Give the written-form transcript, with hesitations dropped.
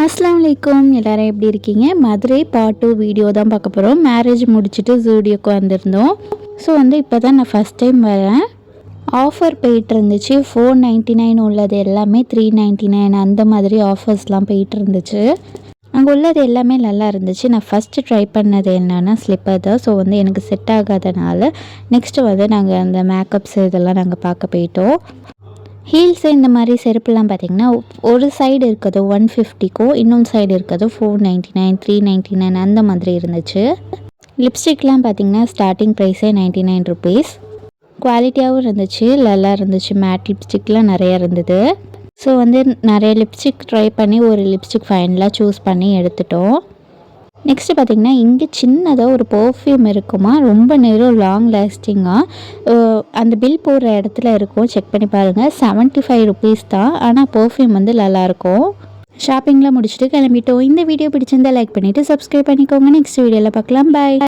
அஸ்ஸலாமு அலைக்கும். எல்லாரும் எப்படி இருக்கீங்க? மதுரை பார்ட் 2 வீடியோ தான் பார்க்க போகிறோம். மேரேஜ் முடிச்சுட்டு ஜூடியோக்கு வந்திருந்தோம். ஸோ இப்போ தான் நான் ஃபஸ்ட் டைம் வரேன். ஆஃபர் போயிட்டு இருந்துச்சு. 499 உள்ளது எல்லாமே 399 அந்த மாதிரி ஆஃபர்ஸ்லாம் போயிட்டு இருந்துச்சு. அங்கே உள்ளது எல்லாமே நல்லா இருந்துச்சு. நான் ஃபஸ்ட்டு ட்ரை பண்ணது என்னென்னா ஸ்லிப்பர் தான். ஸோ எனக்கு செட் ஆகாதனால நெக்ஸ்ட்டு நாங்கள் அந்த மேக்கப்ஸ் இதெல்லாம் நாங்கள் பார்க்க போயிட்டோம். ஹீல்ஸு இந்த மாதிரி செருப்புலாம் பார்த்திங்கன்னா ஒரு சைடு இருக்கிறது 150க்கும் இன்னொன்று சைடு இருக்கிறது 499 399 அந்த மாதிரி இருந்துச்சு. லிப்ஸ்டிக்லாம் பார்த்திங்கன்னா ஸ்டார்டிங் ப்ரைஸே 99 ருபீஸ். குவாலிட்டியாகவும் இருந்துச்சு, நல்லா இருந்துச்சு. மேட் லிப்ஸ்டிக்லாம் நிறையா இருந்தது. ஸோ நிறைய லிப்ஸ்டிக் ட்ரை பண்ணி ஒரு லிப்ஸ்டிக் ஃபைனலாக சூஸ் பண்ணி எடுத்துட்டோம். நெக்ஸ்ட்டு பார்த்திங்கன்னா இங்கே சின்னதாக ஒரு பர்ஃப்யூம் இருக்குமா, ரொம்ப நேரம் லாங் லாஸ்டிங்காக அந்த பில் போடுற இடத்துல இருக்கும். செக் பண்ணி பாருங்கள். 75 ருபீஸ் தான். ஆனால் பர்ஃப்யூம் நல்லாயிருக்கும். ஷாப்பிங்லாம் முடிச்சுட்டு கிளம்பிட்டோம். இந்த வீடியோ பிடிச்சிருந்தால் லைக் பண்ணிவிட்டு சப்ஸ்கிரைப் பண்ணிக்கோங்க. நெக்ஸ்ட் வீடியோவில் பார்க்கலாம். பாய்.